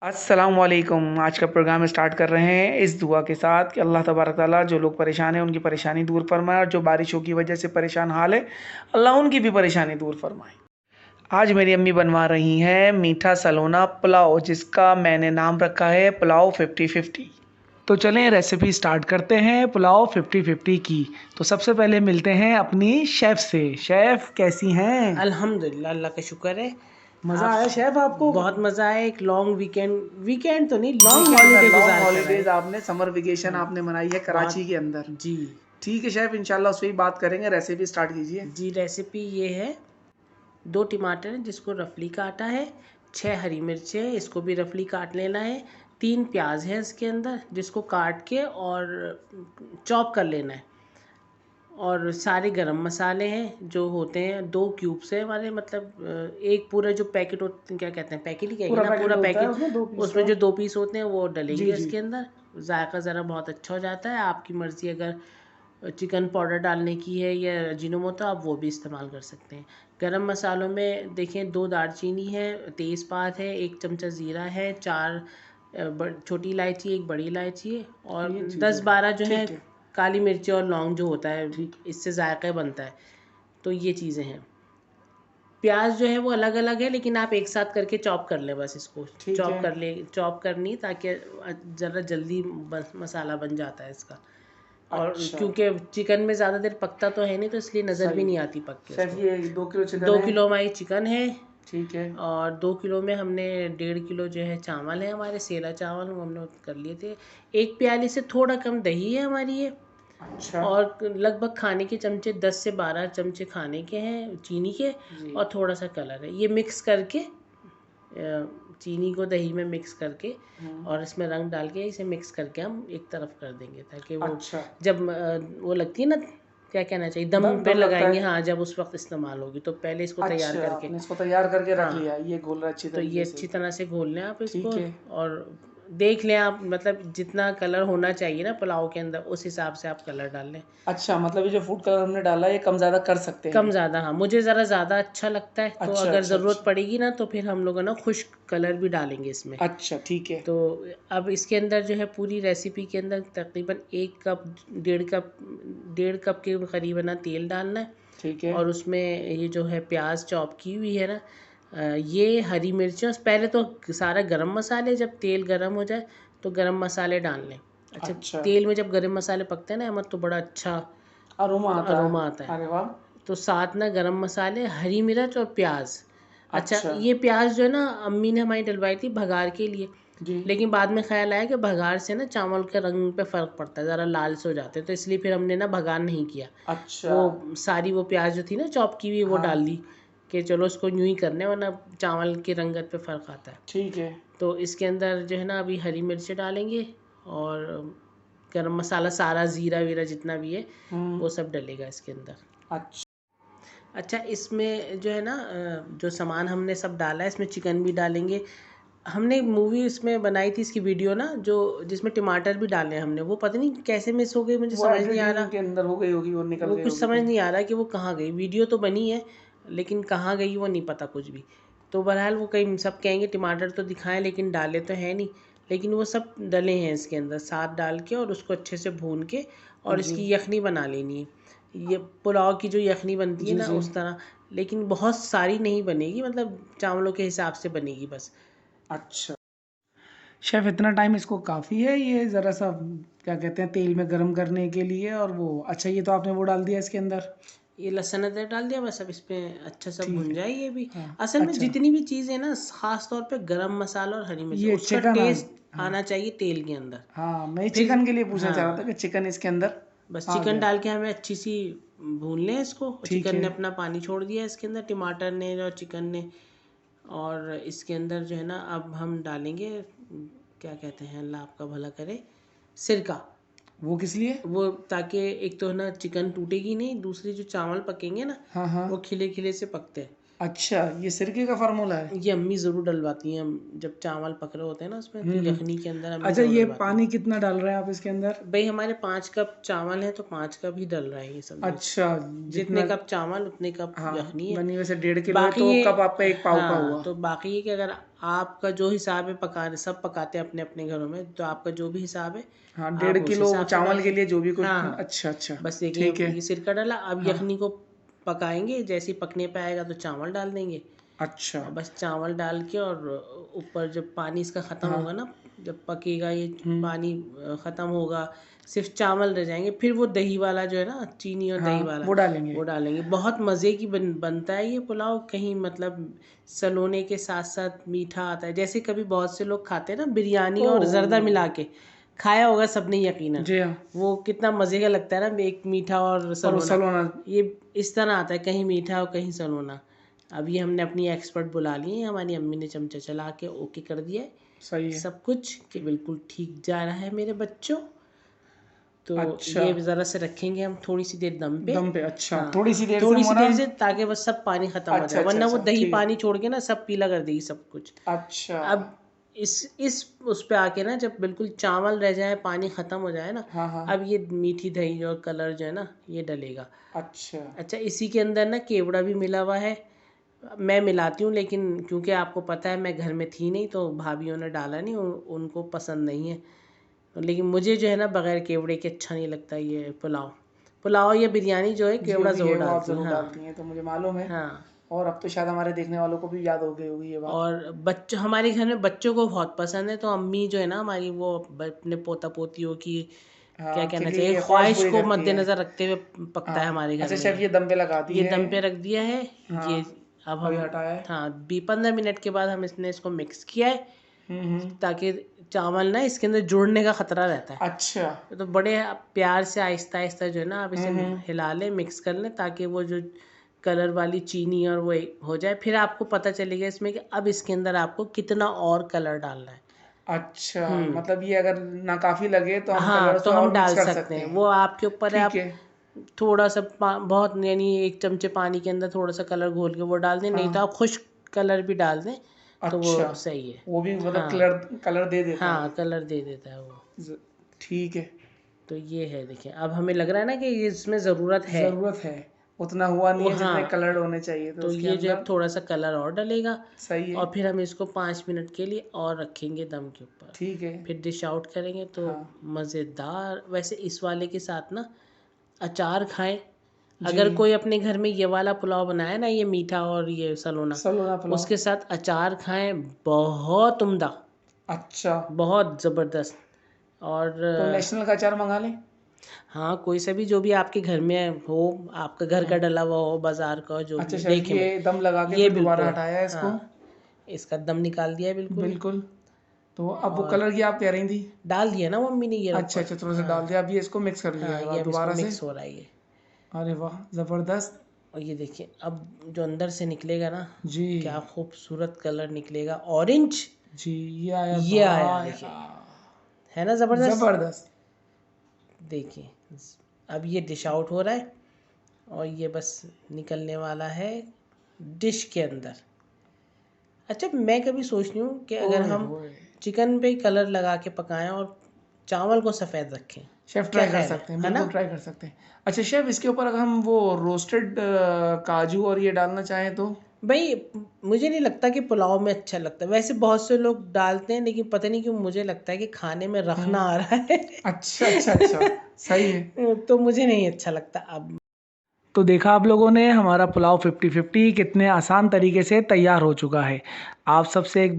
अस्सलाम वालेकुम। आज का प्रोग्राम स्टार्ट कर रहे हैं इस दुआ के साथ कि अल्लाह तबारक ताला जो लोग परेशान हैं उनकी परेशानी दूर फरमाए और जो बारिशों की वजह से परेशान हाल है अल्लाह उनकी भी परेशानी दूर फरमाए। आज मेरी अम्मी बनवा रही हैं मीठा सलोना पुलाव जिसका मैंने नाम रखा है पुलाव 50-50। तो चलें रेसिपी स्टार्ट करते हैं पुलाव 50-50 की। तो सबसे पहले मिलते हैं अपनी शेफ़ से। शेफ़ कैसी हैं? अल्हम्दुलिल्लाह, अल्लाह का शुक्र है। मज़ा आप आया शेफ़ आपको? बहुत मज़ा आया। एक लॉन्ग वीकेंड तो नहीं, लॉन्ग वीकेंड हॉलीडे लॉन्ग गुजार कर आए। हॉलीडेज आपने समर वेकेशन हाँ, आपने मनाई है कराची बहुत के अंदर। जी ठीक है शेफ, इंशाल्लाह उस पर ही बात करेंगे। रेसिपी स्टार्ट कीजिए। जी। रेसिपी ये है, 2 टमाटर हैं जिसको रफली काटा है, 6 हरी मिर्चें हैं इसको भी रफली काट लेना है, 3 प्याज है इसके अंदर जिसको काट के और चॉप कर लेना है, और सारे गरम मसाले हैं जो होते हैं 2 क्यूब्स है हमारे, मतलब एक पूरा जो पैकेट होता है, क्या कहते हैं, पैकेट ही कहेंगे पूरा ना, पैकेट पूरा होता है पैकेट। उसमें 2 पीस उसमें का। जो 2 पीस होते हैं वो जी डलेंगे जी। इसके अंदर। जायका ज़रा बहुत अच्छा हो जाता है। आपकी मर्ज़ी, अगर चिकन पाउडर डालने की है या अजीनोमोटो, आप वो भी इस्तेमाल कर सकते हैं। गरम मसालों में देखें 2 दालचीनी है, तेज़पात है, 1 चमचा ज़ीरा है, 4 छोटी इलायची, 1 बड़ी इलायची है, और ये चीज़ें हैं। 10-12 जो है ठीक है। काली मिर्ची और लौंग जो होता है, ठीक। इससे जायका बनता है। तो ये चीज़ें हैं। प्याज जो है वो अलग अलग है, लेकिन आप एक साथ करके चॉप कर लें, बस इसको ठीक है। चॉप करनी, ताकि ज़रा जल्दी मसाला बन जाता है इसका। और अच्छा। क्योंकि चिकन में ज़्यादा देर पकता तो है नहीं, तो इसलिए नज़र भी सही। नहीं आती पक के शेफ उसको। ये 2 किलो चिकन 2 है। किलो हमारी चिकन है, ठीक है। और 2 किलो में हमने 1.5 किलो जो है चावल है हमारे, सेला चावल, वो हमने कर लिए थे। 1 प्याली से थोड़ा कम दही है हमारी ये, अच्छा। और लगभग खाने के चमचे 10 से 12 चमचे खाने के हैं चीनी के, जी। और थोड़ा सा कलर है। ये मिक्स करके, चीनी को दही में मिक्स करके और इसमें रंग डाल के इसे मिक्स करके हम एक तरफ कर देंगे, ताकि वो अच्छा। जब वो लगती है ना, क्या कहना चाहिए, दम पे दम लगता लगाएंगे, है। हाँ, जब उस वक्त इस्तेमाल होगी, तो पहले इसको तैयार अच्छा, करके। आपने इसको तैयार करके रख हाँ, लिया, ये घोल रहा है अच्छी तो ये तरीके से। अच्छी तरह से घोल लें आप इसको, ठीक है। और देख लें आप, मतलब जितना कलर होना चाहिए ना पुलाव के अंदर, उस हिसाब से आप कलर डाल लें। अच्छा, मतलब ये जो फूड कलर हमने डाला है ये कम ज़्यादा कर सकते कम हैं। ज़्यादा, हाँ, मुझे ज़रा ज़्यादा अच्छा लगता है, तो अच्छा अगर अच्छा ज़रूरत अच्छा। पड़ेगी ना तो फिर हम लोग ना खुश्क कलर भी डालेंगे इसमें। अच्छा ठीक है। तो अब इसके अंदर जो है, पूरी रेसिपी के अंदर तकरीबन 1 कप, 1.5 कप के करीब ना तेल डालना है, ठीक है। और उसमें ये जो है प्याज चॉप की हुई है ना, ये हरी मिर्चें, पहले तो सारा गरम मसाले, जब तेल गरम हो जाए तो गरम मसाले डाल लें। अच्छा, अच्छा। तेल में जब गरम मसाले पकते हैं ना अहमद, तो बड़ा अच्छा अरोमा आता है। अरोमा आता है। अरे वाह। तो साथ ना गरम मसाले, हरी मिर्च और प्याज। अच्छा, अच्छा। ये प्याज जो है ना, अम्मी ने हमारी डलवाई थी भगार के लिए, जी। लेकिन बाद में ख्याल आया कि भगार से ना चावल के रंग पे फ़र्क पड़ता है, ज़रा लाल से हो जाते हैं, तो इसलिए फिर हमने ना भगार नहीं किया। अच्छा। वो सारी वो प्याज जो थी ना चॉप की हुई, वो हाँ। डाल दी, कि चलो इसको यूँ ही करने, वरना चावल की रंगत पे फ़र्क आता है। ठीक है। तो इसके अंदर जो है ना, अभी हरी मिर्चें डालेंगे, और गरम मसाला सारा, ज़ीरा वीरा जितना भी है वो सब डलेगा इसके अंदर। अच्छा। अच्छा, इसमें जो है ना, जो सामान हमने सब डाला है, इसमें चिकन भी डालेंगे। हमने मूवी इसमें बनाई थी, इसकी वीडियो ना, जो जिसमें टमाटर भी डाले हैं हमने, वो पता नहीं कैसे मिस हो गई, मुझे वो समझ नहीं आ एडिटिंग रहा। के अंदर हो गई होगी, वो निकल वो गई कुछ होगी समझ कहीं। नहीं आ रहा कि वो कहाँ गई। वीडियो तो बनी है, लेकिन कहाँ गई वो नहीं पता कुछ भी। तो बहरहाल वो कहीं सब कहेंगे टमाटर तो दिखाएं, लेकिन डाले तो है नहीं, लेकिन वो सब डले हैं इसके अंदर, साथ डाल के, और उसको अच्छे से भून के, और जी इसकी यखनी बना लेनी है। ये पुलाव की जो यखनी बनती है जी ना, जी। उस तरह, लेकिन बहुत सारी नहीं बनेगी, मतलब चावलों के हिसाब से बनेगी बस। अच्छा। शेफ इतना टाइम इसको काफ़ी है, ये ज़रा सा क्या कहते हैं तेल में गरम करने के लिए, और वो अच्छा ये तो आपने वो डाल दिया इसके अंदर। ये लहसुन अदरक डाल दिया, बस अब इस पे अच्छा सा ठीक भुन है। जाए ये भी। हाँ। असल में अच्छा। जितनी भी चीज़ें ना, ख़ास तौर पे गरम मसाला और हरी मिर्च, ये उसका चिकन टेस्ट हाँ। आना चाहिए तेल के अंदर। हाँ, मैं फिर चिकन के लिए पूछना चाह रहा था हाँ, कि चिकन इसके अंदर बस आ चिकन गया। डाल के हमें अच्छी सी भून लें इसको, और ठीक चिकन है। ने अपना पानी छोड़ दिया इसके अंदर, टमाटर ने और चिकन ने। और इसके अंदर जो है ना, अब हम डालेंगे, क्या कहते हैं, अल्लाह आपका भला करे, सिरका। वो किस लिए? वो ताकि एक तो है ना चिकन टूटेगी नहीं, दूसरी जो चावल पकेंगे ना, हाँ हाँ। वो खिले खिले से पकते हैं। अच्छा, ये सिरके का फार्मूला है। ये अम्मी ज़रूर डलवाती हैं, जब चावल पक रहे होते हैं ना उसमें, तो हम्म। यखनी के अंदर अम्मी अच्छा, ज़रूर ये डलवाती हैं। पानी कितना डाल रहे हैं आप इसके अंदर? भाई हमारे 5 कप चावल हैं, तो 5 कप ही डल रहे हैं ये सब्ज़ी। अच्छा। जितने जितना। कप चावल उतने कप हाँ, यखनी है। बनी वैसे 1.5 किलो है बाकी तो ये, कप आपका एक पाव का हाँ, हुआ। तो बाकी ये कि अगर आपका जो हिसाब है पकाने, सब पकाते हैं अपने अपने घरों में, तो आपका जो भी हिसाब है हाँ, आप 1.5 उस किलो हिसाब से चावल डालें। के लिए जो भी कुछ। हाँ, अच्छा अच्छा, बस देखिए ठीक है। ये सिरका डाला, अब हाँ। यखनी को पकाएंगे, जैसे ही पकने पे आएगा तो चावल डाल देंगे, अच्छा। और बस चावल डाल के, और ऊपर जब पानी इसका ख़त्म हाँ। होगा ना, जब पकेगा ये हम्म। पानी ख़त्म होगा, सिर्फ चावल रह जाएंगे, फिर वो दही वाला जो है ना, चीनी और दही हाँ, वाला, वो डालेंगे। वो डालेंगे। बहुत मज़े की बनता है ये पुलाव। कहीं मतलब सलोने के साथ साथ मीठा आता है, जैसे कभी बहुत से लोग खाते हैं ना बिरयानी और ज़र्दा मिला के, खाया होगा सबने यकीनन। जी हाँ। वो कितना मज़े का लगता है ना, एक मीठा और और सलोना। सलोना। ये इस तरह आता है, कहीं मीठा और कहीं सलोना। अब ये हमने अपनी एक्सपर्ट बुला ली है, हमारी अम्मी ने चमचा चला के ओके कर दिया है सही है। सब कुछ, कि बिल्कुल ठीक जा रहा है मेरे बच्चों। तो अच्छा। ये ज़रा से रखेंगे हम थोड़ी सी देर दम पे। दम पे। अच्छा, हाँ, थोड़ी सी देर से थोड़ी सी मोना। देर से, ताकि बस सब पानी ख़त्म हो अच्छा जाए, अच्छा वरना वो अच्छा, दही ठीक है। पानी छोड़ के ना सब पीला कर देगी सब कुछ। अच्छा। अब इस उस पे आके ना, जब बिल्कुल चावल रह जाए, पानी ख़त्म हो जाए ना, हाँ हाँ। अब ये मीठी दही और कलर जो है ना, ये डलेगा। अच्छा। अच्छा, इसी के अंदर ना केवड़ा भी मिला हुआ है, मैं मिलाती हूँ, लेकिन क्योंकि आपको पता है मैं घर में थी नहीं, तो भाभीयों ने डाला नहीं, उनको पसंद नहीं है। लेकिन मुझे जो है ना बग़ैर केवड़े के अच्छा नहीं लगता ये पुलाव या बिरयानी जो है, जो केवड़ा भी है ज़रूर वो आप डालती हूँ। ज़रूर हाँ डालती हैं, तो मुझे मालूम है। हाँ। और अब तो शायद हमारे देखने वालों को भी याद हो गई होगी ये बात। और बच्चों, हमारे घर में बच्चों को बहुत पसंद है, तो अम्मी जो है ना हमारी, वो अपने पोता पोतियों की, क्या हाँ, के कहना चाहिए, लिए ख्वाहिश ख्वाहिश पूरी को करती है। मद्देनज़र रखते हुए पकता है हाँ। हमारे घर अच्छा में शेफ, ये दम पे लगाती ये है। दम पे रख दिया है। हाँ। ये अब अभी हम, हटाया है। हाँ, 15 मिनट के बाद हम इसको मिक्स किया है, ताकि चावल ना इसके अंदर जुड़ने का ख़तरा रहता है। अच्छा। तो बड़े प्यार से आहिस्ता आहिस्ता जो है ना, आप इसे हम्म। हिला लें, मिक्स कर लें, ताकि वो जो कलर वाली चीनी और वो हो जाए। फिर आपको पता चलेगा इसमें कि अब इसके अंदर आपको कितना और कलर डालना है। अच्छा, मतलब ये अगर नाकाफी लगे तो हम कलर हाँ, तो उसमें हम और मिक्स डाल कर सकते सकते हैं, हैं। वो आपके ऊपर है। ठीक आप है। थोड़ा सा बहुत, यानी 1 चमचे पानी के अंदर थोड़ा सा कलर घोल के वो डाल दें, नहीं तो हाँ। आप खुश्क कलर भी डाल दें, तो वो अच्छा, सही है। वो भी मतलब हाँ कलर कलर दे देता हाँ, है। कलर दे देता है वो। ठीक है। तो ये है, देखिए अब हमें लग रहा है ना कि इसमें ज़रूरत है। ज़रूरत है, उतना हुआ नहीं वो, है जितने हाँ, कलर होने चाहिए थे तो उसके ये जो अब अंदर। थोड़ा सा कलर और डलेगा, सही है। और फिर हम इसको 5 मिनट के लिए और रखेंगे दम के ऊपर, ठीक है। फिर डिश आउट करेंगे। तो हाँ मज़ेदार। वैसे इस वाले के साथ ना अचार खाएं। जी। अगर कोई अपने घर में ये वाला पुलाव बनाए ना, ये मीठा और ये सलोना, सलोना पुलाव। उसके साथ अचार खाएं, बहुत उम्दा, अच्छा, बहुत ज़बरदस्त। और तो नेशनल का अचार मंगा लें। हाँ, कोई सा भी जो भी आपके घर में हो, आपका घर का हाँ। डला हुआ हो, बाज़ार का हो, जो अच्छा भी शेफ, देखें ये दम लगा के ये फिर दोबारा बिल्कुल, हटाया है इसको। हाँ, इसका दम निकाल दिया है बिल्कुल। बिल्कुल। तो अब वो और कलर की आप कह रही थी। डाल दिया ना मम्मी ने ये अच्छा ऊपर। अच्छा, थोड़ा सा हाँ डाल दिया, अब ये इसको मिक्स कर लिया हाँ, है ये अब इसको दोबारा से। मिक्स हो रहा है ये। अरे वाह, ज़बरदस्त। और ये देखिए अब जो अंदर से निकलेगा ना, जी। क्या खूबसूरत कलर निकलेगा, ऑरेंज। जी, ये आया ये आया, भाई। देखिए, है ना ज़बरदस्त। ज़बरदस्त। देखिए अब ये डिश आउट हो रहा है, और ये बस निकलने वाला है डिश के अंदर। अच्छा, मैं कभी सोचती हूँ कि अगर ओए हम होए। चिकन पे कलर लगा के पकाएं और चावल को सफ़ेद रखें, शेफ क्या ट्राई कर ख्याल सकते हैं, है ना? बिल्कुल ट्राई कर सकते हैं। अच्छा शेफ, इसके ऊपर अगर हम वो रोस्टेड काजू और ये डालना चाहें तो? भाई, मुझे नहीं लगता कि पुलाव में अच्छा लगता है। वैसे बहुत से लोग डालते हैं, लेकिन पता नहीं क्यों मुझे लगता है कि खाने में रखना आ रहा है। अच्छा अच्छा अच्छा, सही है। तो मुझे नहीं अच्छा लगता। अब तो देखा आप लोगों ने, हमारा पुलाव 50-50 कितने आसान तरीके से तैयार हो चुका है। आप सबसे एक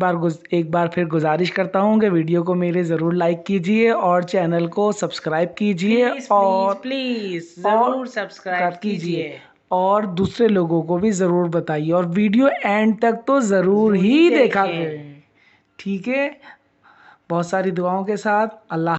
बार फिर गुजारिश करता हूँ कि वीडियो को मेरे ज़रूर लाइक कीजिए और चैनल को सब्सक्राइब कीजिए, प्लीज़ ज़रूर सब्सक्राइब कीजिए, और दूसरे लोगों को भी ज़रूर बताइए, और वीडियो एंड तक तो ज़रूर ही देखा देखें। करें। ठीक है, बहुत सारी दुआओं के साथ। अल्लाह।